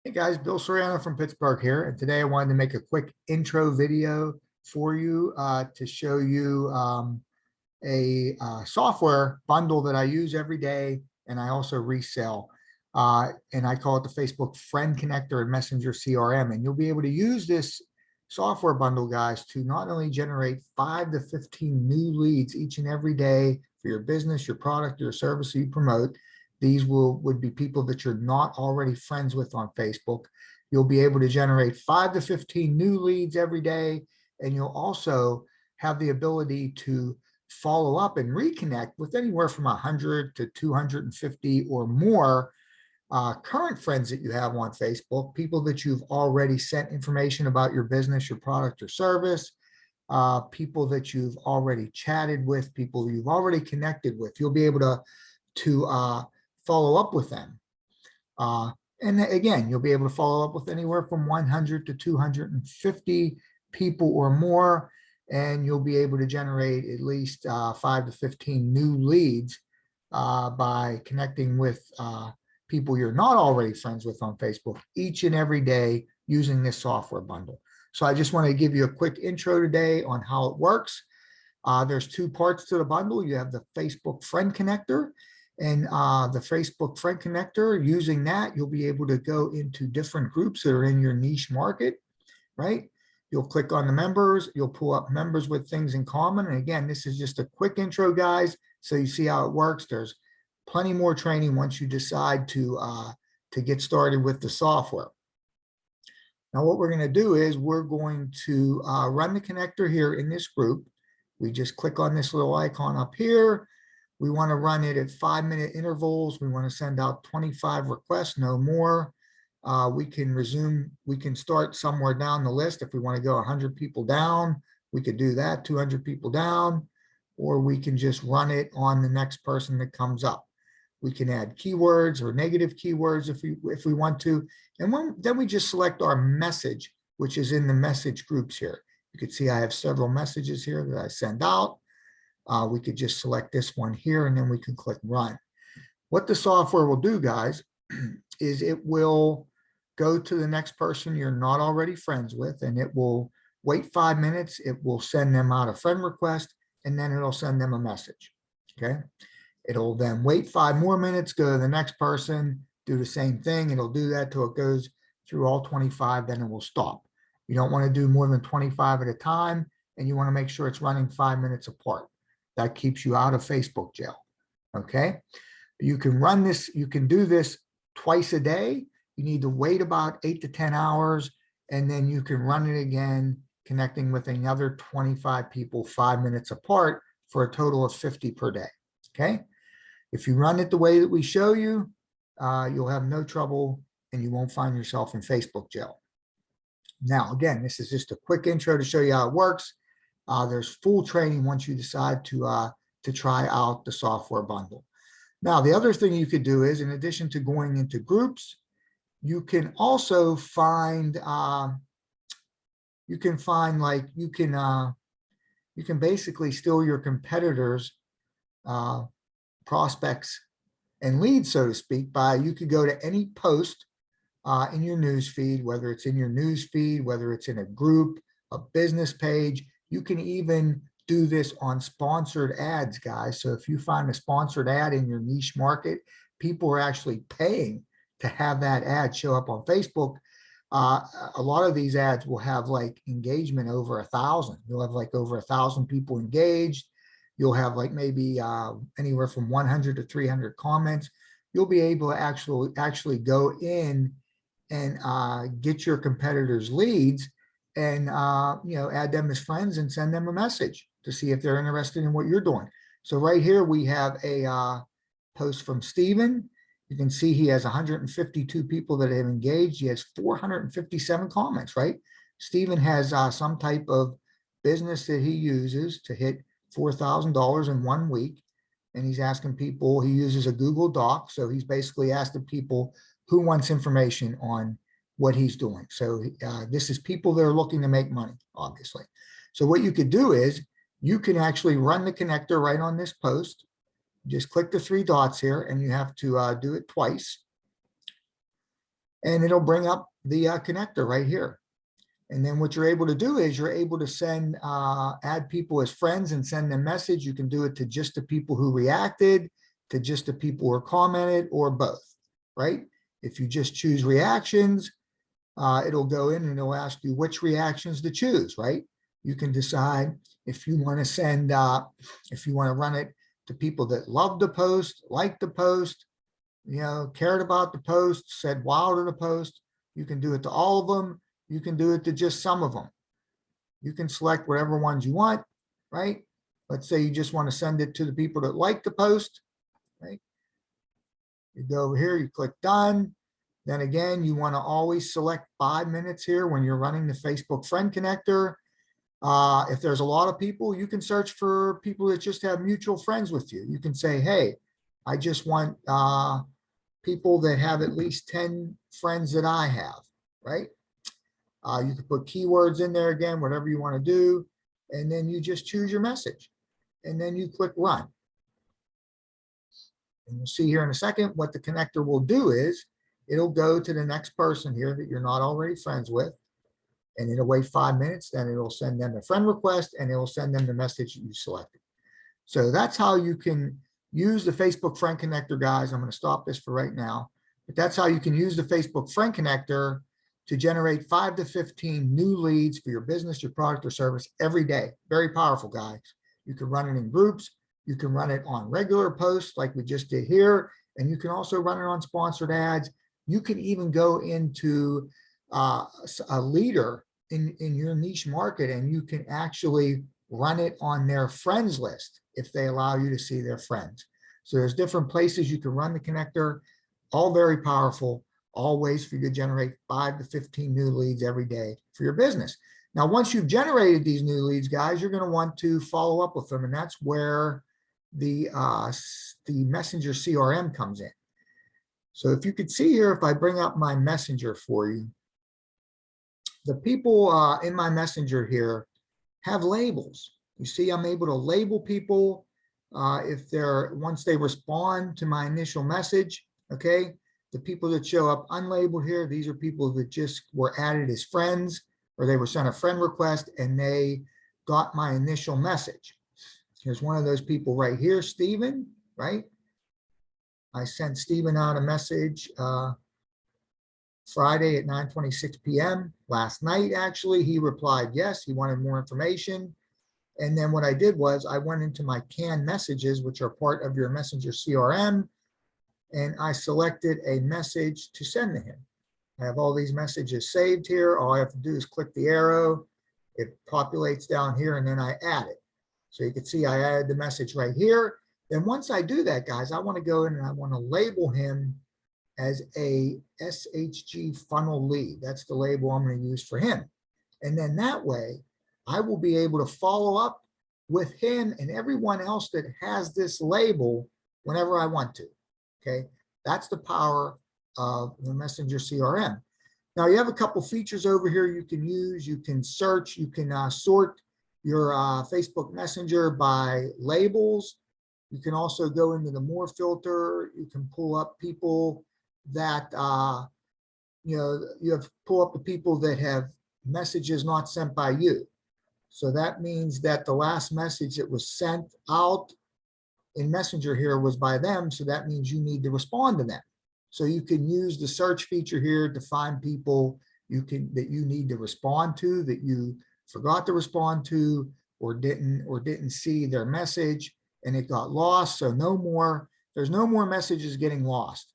Hey guys, Bill Soriano from Pittsburgh here, and today I wanted to make a quick intro video for you to show you a software bundle that I use every day and I also resell. And I call it the Facebook Friend Connector and Messenger CRM. And you'll be able to use this software bundle, guys, to not only generate 5 to 15 new leads each and every day for your business, your product, your service you promote. These would be people that you're not already friends with on Facebook. You'll be able to generate 5 to 15 new leads every day, and you'll also have the ability to follow up and reconnect with anywhere from 100 to 250 or more current friends that you have on Facebook, people that you've already sent information about your business, your product or service, people that you've already chatted with, people you've already connected with. You'll be able to follow up with them. And again, you'll be able to follow up with anywhere from 100 to 250 people or more, and you'll be able to generate at least 5 to 15 new leads by connecting with people you're not already friends with on Facebook each and every day using this software bundle. So I just want to give you a quick intro today on how it works. There's 2 parts to the bundle. You have the Facebook Friend Connector, and the Facebook Friend Connector. Using that, you'll be able to go into different groups that are in your niche market, right? You'll click on the members, you'll pull up members with things in common. And again, this is just a quick intro, guys, so you see how it works. There's plenty more training once you decide to get started with the software. Now, what we're going to do is we're going to run the connector here in this group. We just click on this little icon up here. We want to run it at 5-minute intervals. We want to send out 25 requests, no more. We can start somewhere down the list. If we want to go 100 people down, we could do that, 200 people down, or we can just run it on the next person that comes up. We can add keywords or negative keywords if we want to. And then we just select our message, which is in the message groups here. You can see I have several messages here that I send out. We could just select this one here, and then we can click run. What the software will do, guys, is it will go to the next person you're not already friends with, and it will wait 5 minutes. It will send them out a friend request, and then it'll send them a message, okay? It'll then wait 5 more minutes, go to the next person, do the same thing. It'll do that till it goes through all 25, then it will stop. You don't want to do more than 25 at a time, and you want to make sure it's running 5 minutes apart. That keeps you out of Facebook jail, okay? You can run this, you can do this twice a day. You need to wait about 8 to 10 hours, and then you can run it again, connecting with another 25 people 5 minutes apart for a total of 50 per day, okay? If you run it the way that we show you, you'll have no trouble and you won't find yourself in Facebook jail. Now, again, this is just a quick intro to show you how it works. There's full training once you decide to try out the software bundle. Now, the other thing you could do is, in addition to going into groups, you can also find you can basically steal your competitors' prospects and leads, so to speak, by you could go to any post in your news feed, whether it's in your news feed, whether it's in a group, a business page. You can even do this on sponsored ads, guys. So if you find a sponsored ad in your niche market, people are actually paying to have that ad show up on Facebook. A lot of these ads will have like engagement over 1,000. You'll have like over 1,000 people engaged. You'll have like maybe anywhere from 100 to 300 comments. You'll be able to actually go in and get your competitors' leads and add them as friends and send them a message to see if they're interested in what you're doing. So right here we have a post from Steven. You can see he has 152 people that have engaged. He has 457 comments, right? Steven has some type of business that he uses to hit $4,000 in 1 week. And he's asking people, he uses a Google Doc. So he's basically asking people who wants information on what he's doing. So this is people that are looking to make money, obviously. So what you could do is you can actually run the connector right on this post. Just click the 3 dots here, and you have to do it twice. and it'll bring up the connector right here. And then what you're able to do is you're able to send, add people as friends and send them message. You can do it to just the people who reacted, to just the people who commented, or both, right? If you just choose reactions, it'll go in and it'll ask you which reactions to choose, right? You can decide if you want to send, if you want to run it to people that love the post, like the post, you know, cared about the post, said wow to the post. You can do it to all of them. You can do it to just some of them. You can select whatever ones you want, right? Let's say you just want to send it to the people that like the post, right? You go over here, you click done. Then again, you want to always select 5 minutes here when you're running the Facebook friend connector. If there's a lot of people, you can search for people that just have mutual friends with you. You can say, hey, I just want people that have at least 10 friends that I have, right? You can put keywords in there again, whatever you want to do, and then you just choose your message, and then you click run. And you'll see here in a second what the connector will do is it'll go to the next person here that you're not already friends with, and it'll wait 5 minutes, then it'll send them a friend request, and it'll send them the message you selected. So that's how you can use the Facebook friend connector, guys. I'm going to stop this for right now, but that's how you can use the Facebook friend connector to generate 5 to 15 new leads for your business, your product or service every day. Very powerful, guys. You can run it in groups. You can run it on regular posts like we just did here. And you can also run it on sponsored ads. You can even go into a leader in your niche market, and you can actually run it on their friends list if they allow you to see their friends. So there's different places you can run the connector, all very powerful, all ways for you to generate 5 to 15 new leads every day for your business. Now, once you've generated these new leads, guys, you're going to want to follow up with them, and that's where the Messenger CRM comes in. So if you could see here, if I bring up my Messenger for you, the people in my Messenger here have labels. You see, I'm able to label people if they're, once they respond to my initial message, okay? The people that show up unlabeled here, these are people that just were added as friends, or they were sent a friend request and they got my initial message. Here's one of those people right here, Stephen, right? I sent Stephen out a message Friday at 9:26 p.m. Last night, actually. He replied yes, he wanted more information. And then what I did was I went into my canned messages, which are part of your Messenger CRM, and I selected a message to send to him. I have all these messages saved here. All I have to do is click the arrow. It populates down here, and then I add it. So you can see I added the message right here. Then once I do that, guys, I want to go in and I want to label him as a SHG funnel lead. That's the label I'm going to use for him. And then that way, I will be able to follow up with him and everyone else that has this label whenever I want to. Okay, that's the power of the Messenger CRM. Now you have a couple features over here you can use. You can search, you can sort your Facebook Messenger by labels. You can also go into the more filter. You can pull up people that, you have pull up the people that have messages not sent by you. So that means that the last message that was sent out in Messenger here was by them. So that means you need to respond to them. So you can use the search feature here to find people that you need to respond to, that you forgot to respond to, or didn't see their message and it got lost. So there's no more messages getting lost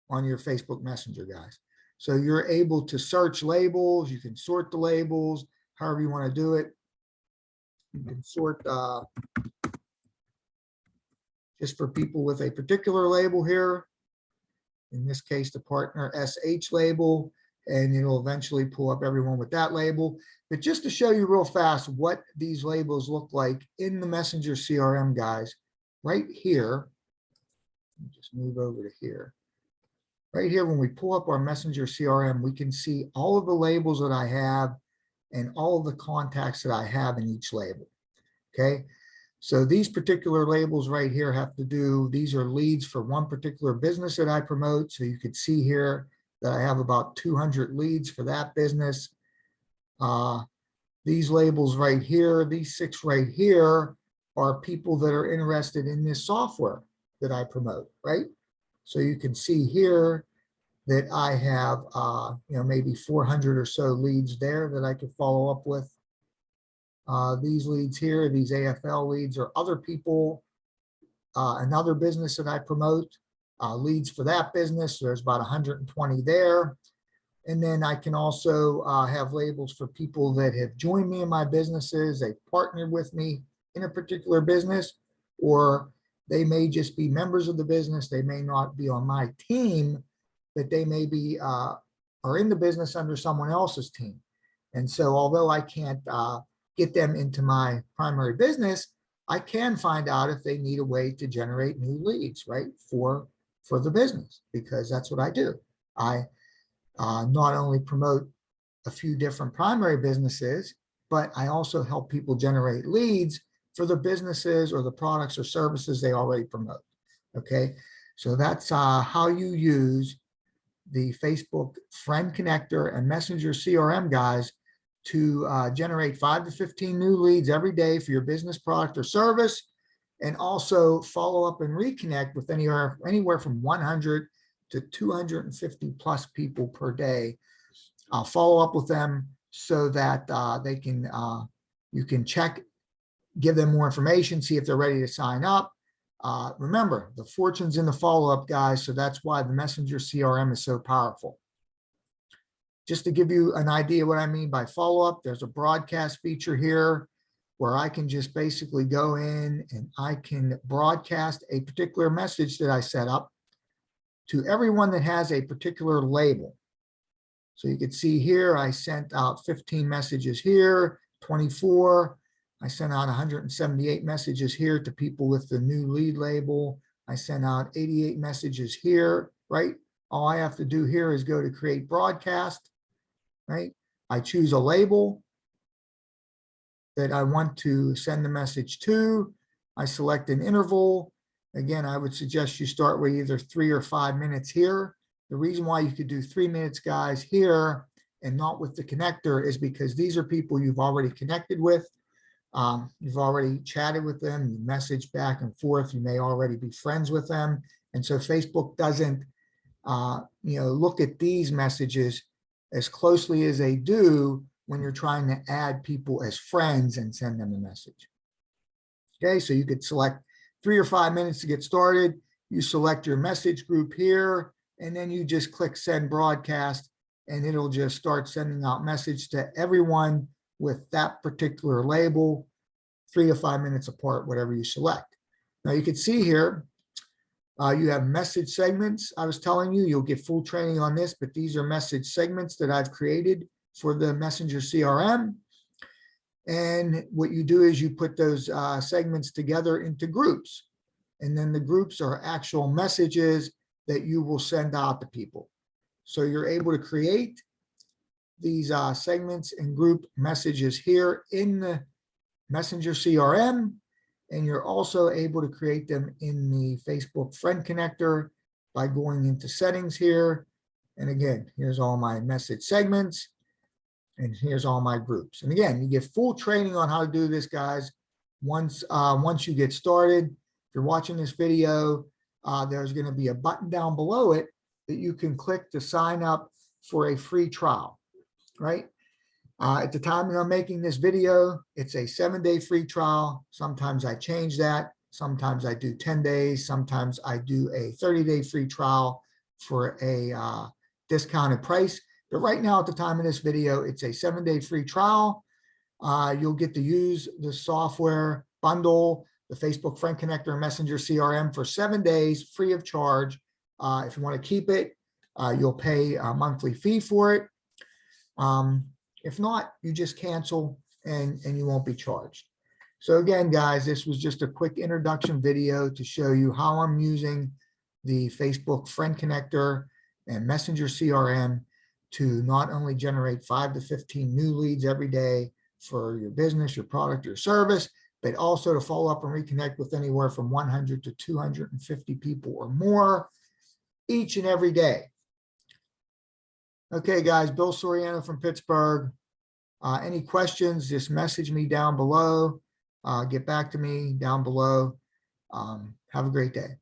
on your Facebook Messenger, guys. So you're able to search labels. You can sort the labels, however you want to do it. You can sort just for people with a particular label here. In this case, the partner SH label, and it'll eventually pull up everyone with that label. But just to show you real fast what these labels look like in the Messenger CRM, guys, right here, just move over to here. Right here, when we pull up our Messenger CRM, we can see all of the labels that I have and all of the contacts that I have in each label, okay? So these particular labels right here have to do, these are leads for one particular business that I promote. So you could see here, that I have about 200 leads for that business. These labels right here, these 6 right here are people that are interested in this software that I promote, right? So you can see here that I have, maybe 400 or so leads there that I could follow up with. These leads here, these AFL leads, are other people, another business that I promote, leads for that business. There's about 120 there. And then I can also have labels for people that have joined me in my businesses. They partnered with me in a particular business, or they may just be members of the business. They may not be on my team, but they may be are in the business under someone else's team. And so although I can't get them into my primary business, I can find out if they need a way to generate new leads, right, for the business, because that's what I do. I not only promote a few different primary businesses, but I also help people generate leads for the businesses or the products or services they already promote. Okay, so that's how you use the Facebook Friend Connector and Messenger CRM, guys, to generate 5 to 15 new leads every day for your business, product, or service, and also follow up and reconnect with anywhere from 100 to 250 plus people per day. I'll follow up with them so that you can check, give them more information, see if they're ready to sign up. Remember, the fortune's in the follow-up, guys, so that's why the Messenger CRM is so powerful. Just to give you an idea what I mean by follow-up, there's a broadcast feature here where I can just basically go in and I can broadcast a particular message that I set up to everyone that has a particular label. So you can see here, I sent out 15 messages here, 24. I sent out 178 messages here to people with the new lead label. I sent out 88 messages here, right? All I have to do here is go to create broadcast, right? I choose a label that I want to send the message to. I select an interval. Again, I would suggest you start with either 3 or 5 minutes here. The reason why you could do 3 minutes, guys, here and not with the connector is because these are people you've already connected with. You've already chatted with them, you message back and forth, you may already be friends with them. And so Facebook doesn't look at these messages as closely as they do when you're trying to add people as friends and send them a message. Okay, so you could select 3 or 5 minutes to get started. You select your message group here, and then you just click send broadcast, and it'll just start sending out message to everyone with that particular label, 3 to 5 minutes apart, whatever you select. Now you can see here, you have message segments. I was telling you, you'll get full training on this, but these are message segments that I've created for the Messenger CRM. And what you do is you put those segments together into groups. And then the groups are actual messages that you will send out to people. So you're able to create these segments and group messages here in the Messenger CRM. And you're also able to create them in the Facebook Friend Connector by going into settings here. And again, here's all my message segments. And here's all my groups. And again, you get full training on how to do this, guys. Once you get started, if you're watching this video, there's going to be a button down below it that you can click to sign up for a free trial, right? At the time that I'm making this video, it's a 7-day free trial. Sometimes I change that. Sometimes I do 10 days. Sometimes I do a 30-day free trial for a discounted price. But right now, at the time of this video, it's a 7-day free trial. You'll get to use the software bundle, the Facebook Friend Connector and Messenger CRM for 7 days free of charge. If you want to keep it, you'll pay a monthly fee for it. If not, you just cancel and you won't be charged. So again, guys, this was just a quick introduction video to show you how I'm using the Facebook Friend Connector and Messenger CRM to not only generate 5 to 15 new leads every day for your business, your product, your service, but also to follow up and reconnect with anywhere from 100 to 250 people or more each and every day. Okay, guys, Bill Soriano from Pittsburgh. Any questions, just message me down below. Get back to me down below. Have a great day.